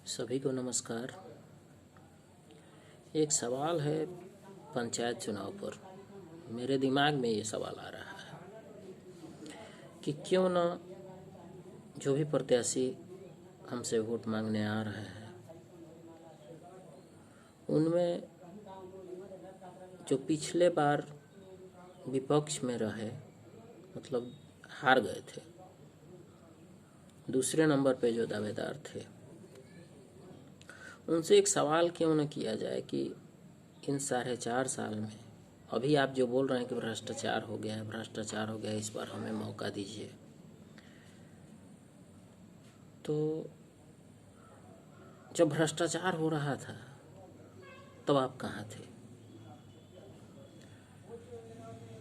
सभी को नमस्कार। एक सवाल है पंचायत चुनाव पर। मेरे दिमाग में ये सवाल आ रहा है कि क्यों न जो भी प्रत्याशी हमसे वोट मांगने आ रहे हैं उनमें जो पिछले बार विपक्ष में रहे, मतलब हार गए थे, दूसरे नंबर पे जो दावेदार थे, उनसे एक सवाल क्यों न किया जाए कि इन 4.5 साल में अभी आप जो बोल रहे हैं कि भ्रष्टाचार हो गया है, भ्रष्टाचार हो गया है, इस बार हमें मौका दीजिए, तो जब भ्रष्टाचार हो रहा था तब आप कहाँ थे?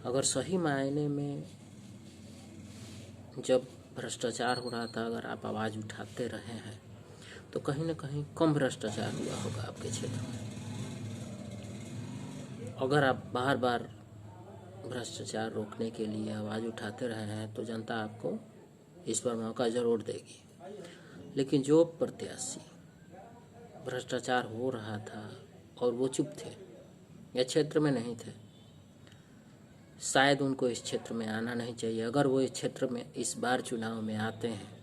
अगर सही मायने में जब भ्रष्टाचार हो रहा था अगर आप आवाज़ उठाते रहे हैं तो कहीं ना कहीं कम भ्रष्टाचार हुआ होगा आपके क्षेत्र में। अगर आप बार बार भ्रष्टाचार रोकने के लिए आवाज़ उठाते रहे हैं तो जनता आपको इस पर मौका ज़रूर देगी। लेकिन जो प्रत्याशी भ्रष्टाचार हो रहा था और वो चुप थे या क्षेत्र में नहीं थे, शायद उनको इस क्षेत्र में आना नहीं चाहिए। अगर वो इस क्षेत्र में इस बार चुनाव में आते हैं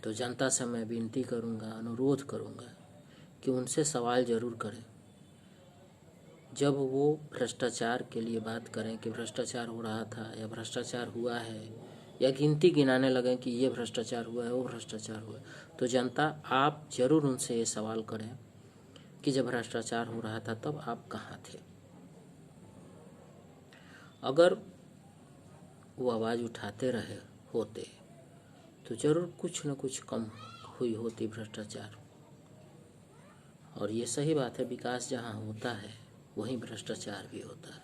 तो जनता से मैं विनती करूंगा, अनुरोध करूंगा कि उनसे सवाल ज़रूर करें। जब वो भ्रष्टाचार के लिए बात करें कि भ्रष्टाचार हो रहा था या भ्रष्टाचार हुआ है, या गिनती गिनाने लगें कि ये भ्रष्टाचार हुआ है, वो भ्रष्टाचार हुआ है, तो जनता आप ज़रूर उनसे ये सवाल करें कि जब भ्रष्टाचार हो रहा था तब आप कहाँ थे। अगर वो आवाज़ उठाते रहे होते तो ज़रूर कुछ न कुछ कम हुई होती भ्रष्टाचार। और ये सही बात है, विकास जहाँ होता है वहीं भ्रष्टाचार भी होता है।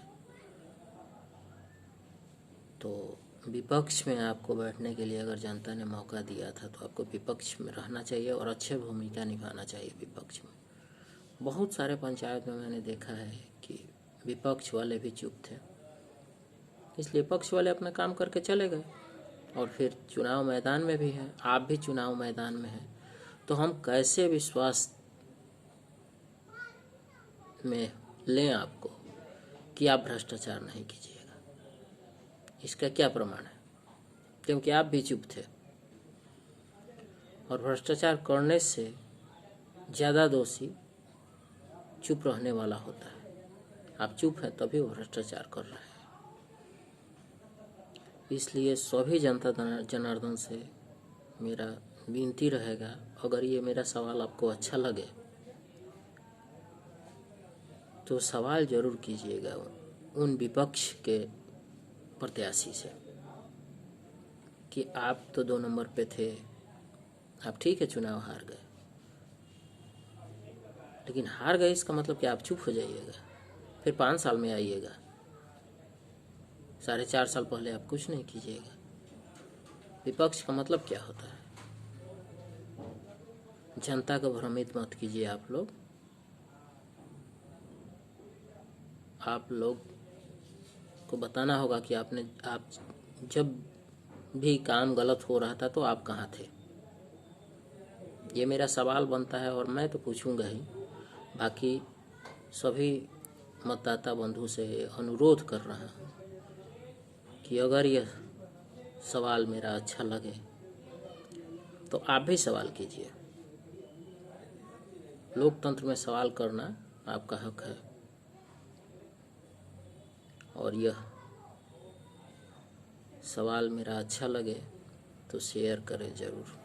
तो विपक्ष में आपको बैठने के लिए अगर जनता ने मौका दिया था तो आपको विपक्ष में रहना चाहिए और अच्छे भूमिका निभाना चाहिए विपक्ष में। बहुत सारे पंचायत में मैंने देखा है कि विपक्ष वाले भी चुप थे, इसलिए पक्ष वाले अपना काम करके चले गए। और फिर चुनाव मैदान में भी हैं, आप भी चुनाव मैदान में हैं, तो हम कैसे विश्वास में लें आपको कि आप भ्रष्टाचार नहीं कीजिएगा? इसका क्या प्रमाण है? क्योंकि आप भी चुप थे। और भ्रष्टाचार करने से ज़्यादा दोषी चुप रहने वाला होता है। आप चुप हैं तभी वो भ्रष्टाचार कर रहे हैं। इसलिए सभी जनता जनार्दन से मेरा विनती रहेगा, अगर ये मेरा सवाल आपको अच्छा लगे तो सवाल ज़रूर कीजिएगा उन विपक्ष के प्रत्याशी से कि आप तो 2 नंबर पे थे, आप ठीक है चुनाव हार गए, लेकिन हार गए इसका मतलब कि आप चुप हो जाइएगा, फिर 5 साल में आइएगा। 4.5 साल पहले आप कुछ नहीं कीजिएगा। विपक्ष का मतलब क्या होता है? जनता को भ्रमित मत कीजिए। आप लोग को बताना होगा कि आप जब भी काम गलत हो रहा था तो आप कहाँ थे। ये मेरा सवाल बनता है और मैं तो पूछूंगा ही। बाकी सभी मतदाता बंधु से अनुरोध कर रहा हूँ कि अगर यह सवाल मेरा अच्छा लगे तो आप भी सवाल कीजिए। लोकतंत्र में सवाल करना आपका हक है और यह सवाल मेरा अच्छा लगे तो शेयर करें ज़रूर।